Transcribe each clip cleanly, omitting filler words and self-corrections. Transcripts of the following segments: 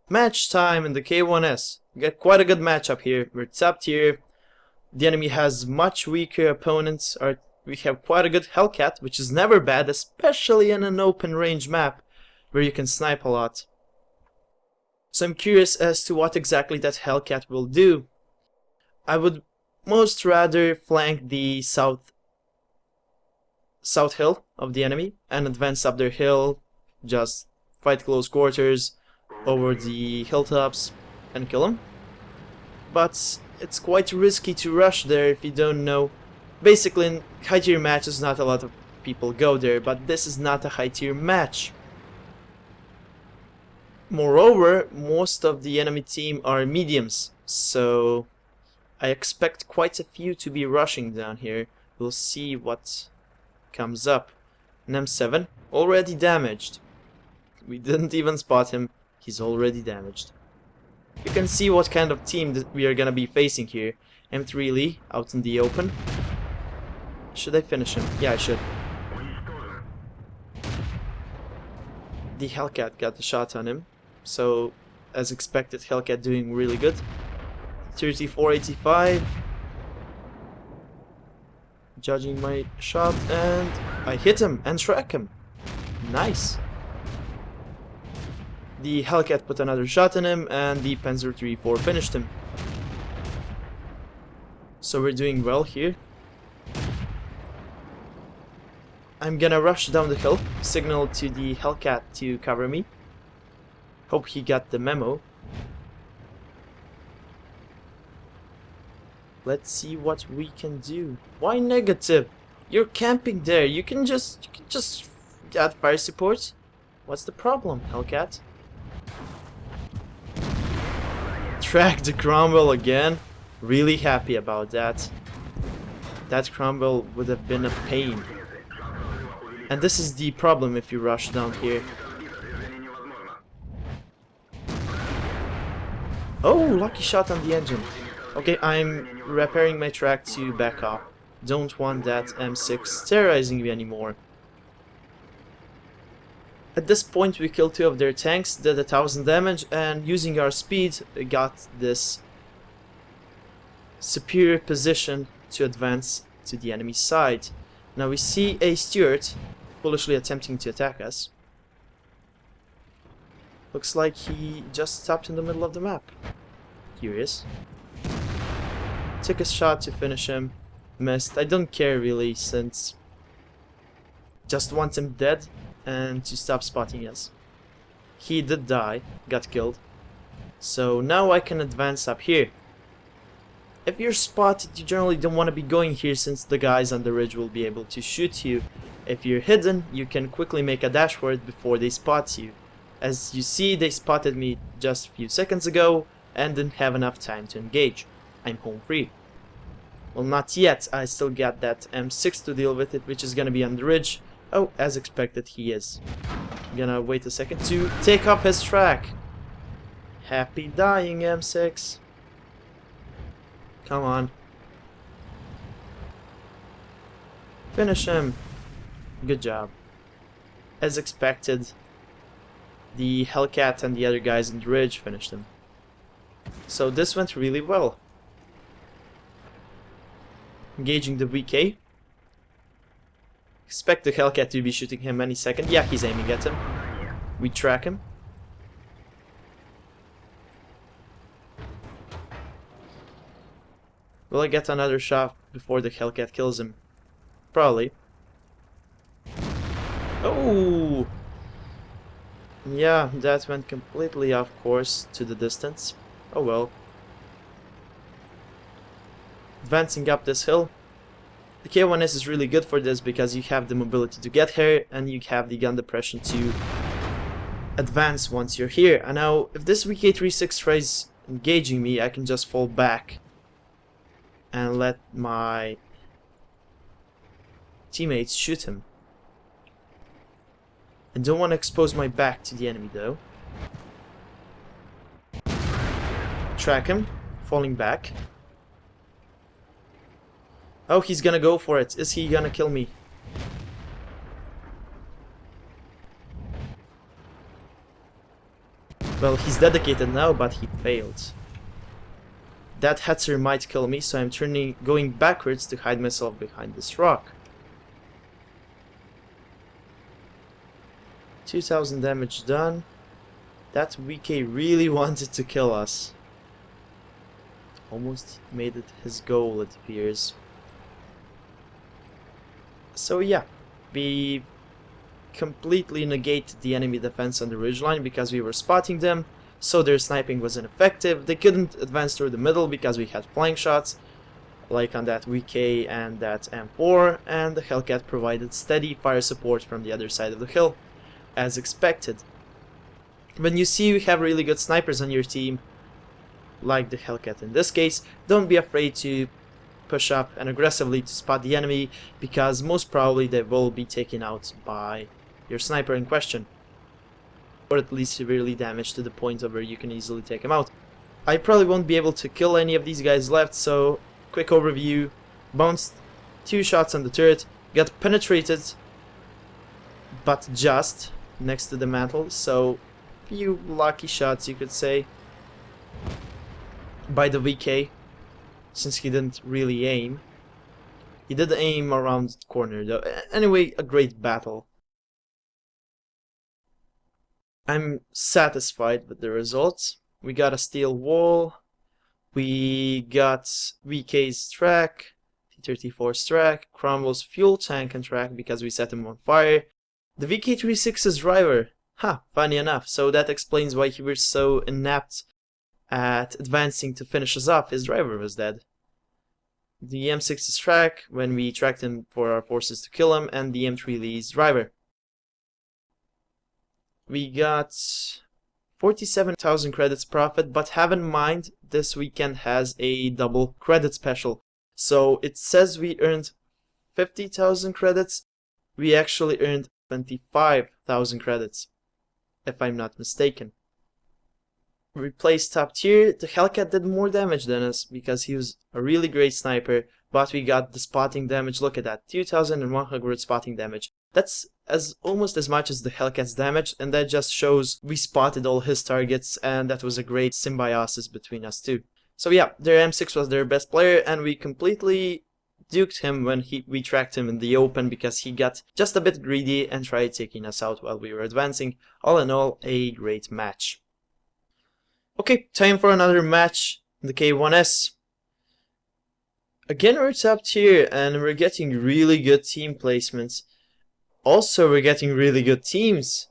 Match time in the KV-1S. We got quite a good matchup here. We're top tier. The enemy has much weaker opponents. We have quite a good Hellcat, which is never bad, especially in an open range map where you can snipe a lot. So I'm curious as to what exactly that Hellcat will do. I would most rather flank the south hill of the enemy and advance up their hill, just fight close quarters over the hilltops and kill them. But it's quite risky to rush there if you don't know. Basically, in high tier matches not a lot of people go there, but this is not a high tier match. Moreover, most of the enemy team are mediums, so I expect quite a few to be rushing down here. We'll see what comes up. An M7 already damaged. We didn't even spot him. He's already damaged. You can see what kind of team that we are gonna be facing here. M3 Lee out in the open. Should I finish him? Yeah, I should. The Hellcat got the shot on him. So, as expected, Hellcat doing really good. 3485. Judging my shot, and I hit him and track him. Nice. The Hellcat put another shot on him, and the Panzer 3-4 finished him. So we're doing well here. I'm gonna rush down the hill, signal to the Hellcat to cover me. Hope he got the memo. Let's see what we can do. Why negative? You're camping there. You can just get fire support. What's the problem, Hellcat? Track the Cromwell again. Really happy about that. That Cromwell would have been a pain. And this is the problem if you rush down here. Oh, lucky shot on the engine. Okay, I'm repairing my track to back off. Don't want that M6 terrorizing me anymore. At this point we killed 2 of their tanks, did 1000 damage, and using our speed got this superior position to advance to the enemy side. Now we see a Stuart foolishly attempting to attack us. Looks like he just stopped in the middle of the map. Curious. Took a shot to finish him. Missed. I don't care really, since just want him dead and to stop spotting us. He did die, got killed. So now I can advance up here. If you're spotted, you generally don't want to be going here, since the guys on the ridge will be able to shoot you. If you're hidden, you can quickly make a dash for it before they spot you. As you see, they spotted me just a few seconds ago and didn't have enough time to engage. I'm home free. Well, not yet. I still got that M6 to deal with it, which is gonna be on the ridge. Oh, as expected, he is. I'm gonna wait a second to take off his track. Happy dying, M6. Come on. Finish him. Good job. As expected, the Hellcat and the other guys in the ridge finished him. So this went really well. Engaging the VK. Expect the Hellcat to be shooting him any second. Yeah, he's aiming at him. We track him. Will I get another shot before the Hellcat kills him? Probably. Oh! Yeah, that went completely off course to the distance. Oh well. Advancing up this hill. The K1S is really good for this because you have the mobility to get here and you have the gun depression to advance once you're here. And now, if this VK-36 tries engaging me, I can just fall back and let my teammates shoot him. I don't want to expose my back to the enemy though. Track him, falling back. Oh, he's gonna go for it. Is he gonna kill me? Well, he's dedicated now, but he failed. That Hetzer might kill me, so I'm going backwards to hide myself behind this rock. 2000 damage done. That VK really wanted to kill us. Almost made it his goal, it appears. So yeah, we completely negated the enemy defense on the ridgeline because we were spotting them, so their sniping was ineffective. They couldn't advance through the middle because we had flank shots, like on that VK and that M4, and the Hellcat provided steady fire support from the other side of the hill, as expected. When you see you have really good snipers on your team, like the Hellcat in this case, don't be afraid to push up and aggressively to spot the enemy, because most probably they will be taken out by your sniper in question, or at least severely damaged to the point of where you can easily take him out. I probably won't be able to kill any of these guys left, so quick overview. Bounced 2 shots on the turret, got penetrated, but just next to the mantle, so few lucky shots you could say by the VK, since he didn't really aim. He did aim around the corner though. Anyway, a great battle. I'm satisfied with the results. We got a steel wall, we got VK's track, T-34's track, Cromwell's fuel tank and track because we set him on fire. The VK-36's driver, funny enough, so that explains why he was so inept at advancing to finish us off. His driver was dead. The M6's track, when we tracked him for our forces to kill him, and the M3 Lee's driver. We got 47,000 credits profit, but have in mind this weekend has a double credit special. So it says we earned 50,000 credits, we actually earned 25,000 credits, if I'm not mistaken. We placed top tier. The Hellcat did more damage than us because he was a really great sniper, but we got the spotting damage. Look at that, 2,100 spotting damage. That's almost as much as the Hellcat's damage, and that just shows we spotted all his targets, and that was a great symbiosis between us two. So yeah, their M6 was their best player, and we completely duked him when we tracked him in the open because he got just a bit greedy and tried taking us out while we were advancing. All in all, a great match. Okay, time for another match in the KV-1S. Again, we're top tier and we're getting really good team placements. Also, we're getting really good teams.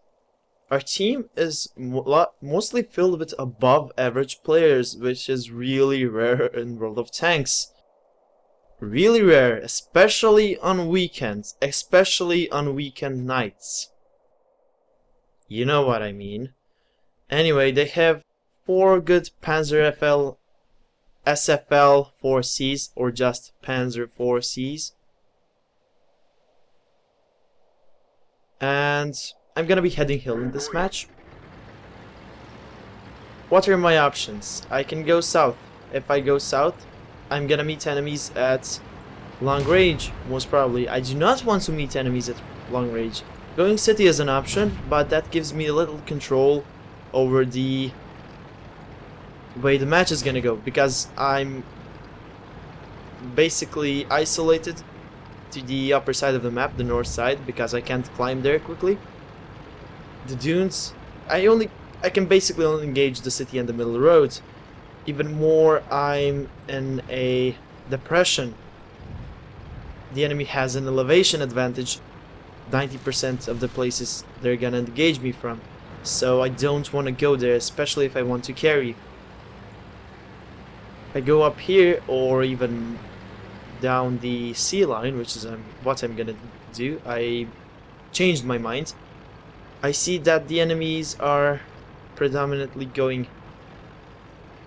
Our team is mostly filled with above average players, which is really rare in World of Tanks. Really rare, especially on weekends, especially on weekend nights. You know what I mean. Anyway, they have 4 good Panzer FL, SFL 4Cs, or just Panzer 4Cs. And I'm gonna be heading hill in this match. What are my options? I can go south. If I go south, I'm gonna meet enemies at long range, most probably. I do not want to meet enemies at long range. Going city is an option, but that gives me a little control over the way the match is gonna go, because I'm basically isolated to the upper side of the map, the north side, because I can't climb there quickly. The dunes, I can basically only engage the city and the middle road. Even more, I'm in a depression. The enemy has an elevation advantage, 90% of the places they're gonna engage me from, so I don't want to go there, especially if I want to carry. If I go up here, or even down the sea line, which is what I'm gonna do, I changed my mind. I see that the enemies are predominantly going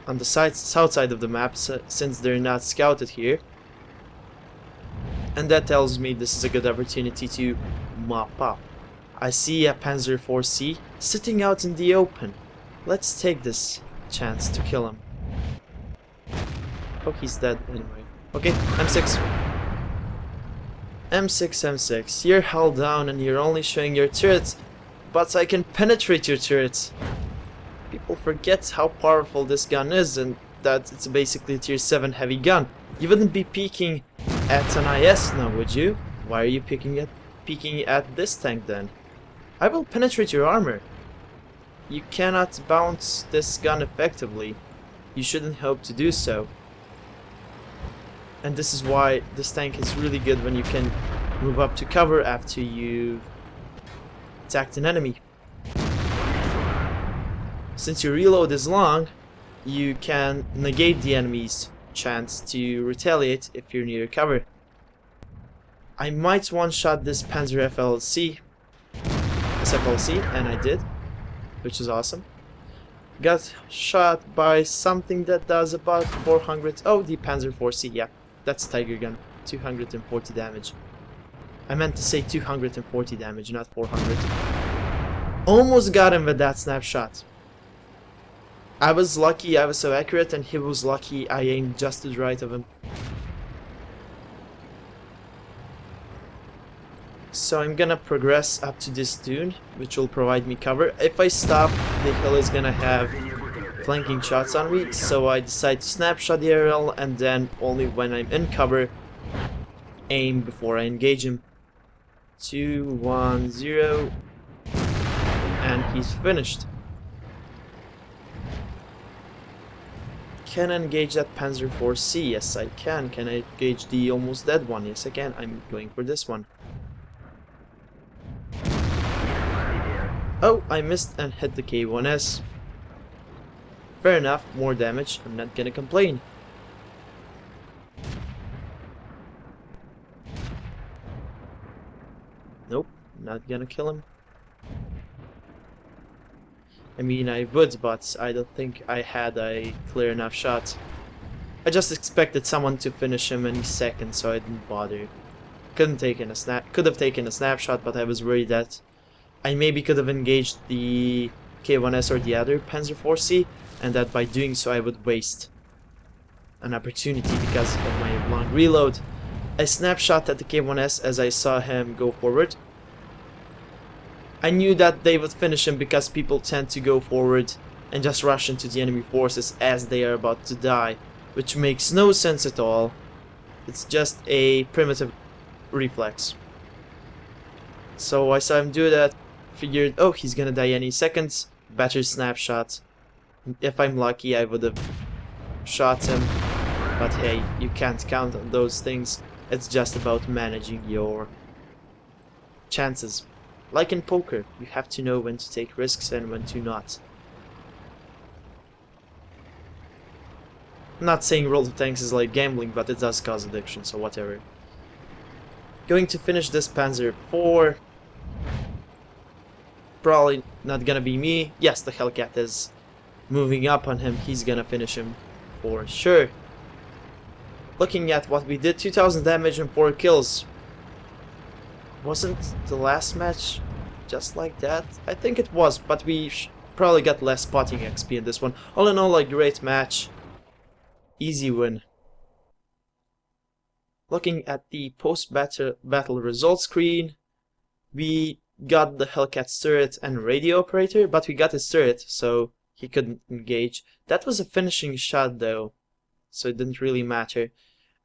on the south side of the map, since they're not scouted here, and that tells me this is a good opportunity to mop up. I see a Panzer 4C sitting out in the open. Let's take this chance to kill him. Oh, he's dead anyway. Okay, M6. M6, you're held down and you're only showing your turrets, but I can penetrate your turrets. People forget how powerful this gun is and that it's basically a tier 7 heavy gun. You wouldn't be peeking at an IS now, would you? Why are you peeking at this tank then? I will penetrate your armor. You cannot bounce this gun effectively. You shouldn't hope to do so. And this is why this tank is really good when you can move up to cover after you've attacked an enemy. Since your reload is long, you can negate the enemy's chance to retaliate if you're near cover. I might one-shot this Panzer SFLC, and I did, which is awesome. Got shot by something that does about 400... Oh, the Panzer 4C, yeah. That's a Tiger gun. 240 damage. I meant to say 240 damage, not 400. Almost got him with that snapshot. I was lucky I was so accurate, and he was lucky I aimed just to the right of him. So I'm gonna progress up to this dune, which will provide me cover. If I stop, the hill is gonna have flanking shots on me, so I decide to snapshot the aerial, and then only when I'm in cover, aim before I engage him. 2, 1, 0, and he's finished. Can I engage that Panzer 4C? Yes, I can. Can I engage the almost dead one? Yes, I can. I'm going for this one. Oh, I missed and hit the KV-1S. Fair enough, more damage. I'm not gonna complain. Nope, not gonna kill him. I mean, I would, but I don't think I had a clear enough shot. I just expected someone to finish him any second, so I didn't bother. Could have taken a snapshot, but I was worried that I maybe could have engaged the K1S or the other Panzer 4C, and that by doing so I would waste an opportunity because of my long reload. I snapshot at the K1S as I saw him go forward. I knew that they would finish him because people tend to go forward and just rush into the enemy forces as they are about to die, which makes no sense at all. It's just a primitive reflex. So I saw him do that, figured, oh, he's gonna die any second, better snapshot. If I'm lucky, I would have shot him, but hey, you can't count on those things. It's just about managing your chances. Like in poker, you have to know when to take risks and when to not. I'm not saying World of Tanks is like gambling, but it does cause addiction, so whatever. Going to finish this Panzer 4. Probably not gonna be me. Yes, the Hellcat is moving up on him. He's gonna finish him for sure. Looking at what we did, 2000 damage and 4 kills. Wasn't the last match just like that? I think it was, but we probably got less spotting XP in this one. All in all, a great match. Easy win. Looking at the post-battle results screen, we got the Hellcat's turret and radio operator, but we got his turret, so he couldn't engage. That was a finishing shot though, so it didn't really matter.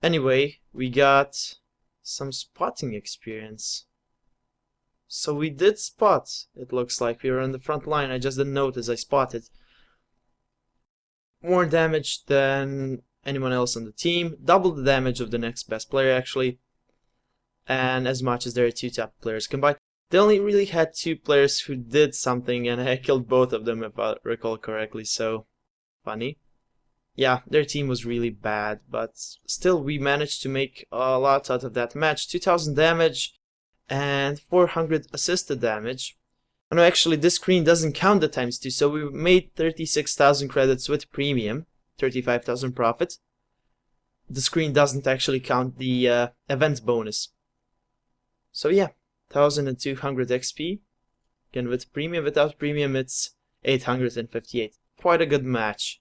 Anyway, we got some spotting experience. So we did spot. It looks like we were on the front line. I just didn't notice I spotted. More damage than anyone else on the team. Double the damage of the next best player actually. And as much as their two top players combined. They only really had 2 players who did something, and I killed both of them if I recall correctly, so funny. Yeah, their team was really bad, but still we managed to make a lot out of that match. 2000 damage and 400 assisted damage. Oh no, actually this screen doesn't count the ×2, so we made 36,000 credits with premium, 35,000 profit. The screen doesn't actually count the event bonus. So yeah, 1200 XP. Again with premium, without premium it's 858. Quite a good match.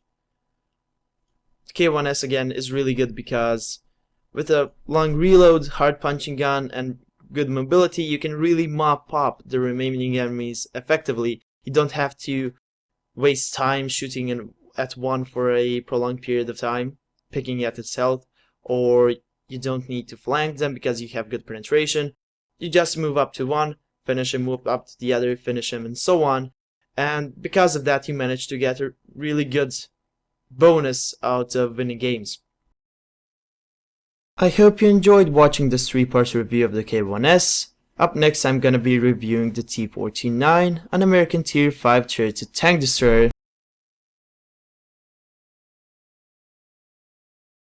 K1S again is really good because with a long reload, hard punching gun, and good mobility, you can really mop up the remaining enemies effectively. You don't have to waste time shooting at one for a prolonged period of time, picking at its health, or you don't need to flank them because you have good penetration. You just move up to one, finish him, move up to the other, finish him, and so on. And because of that, you manage to get a really good bonus out of winning games. I hope you enjoyed watching this 3-part review of the KV-1S. Up next, I'm gonna be reviewing the T-49, an American Tier 5 turreted tank destroyer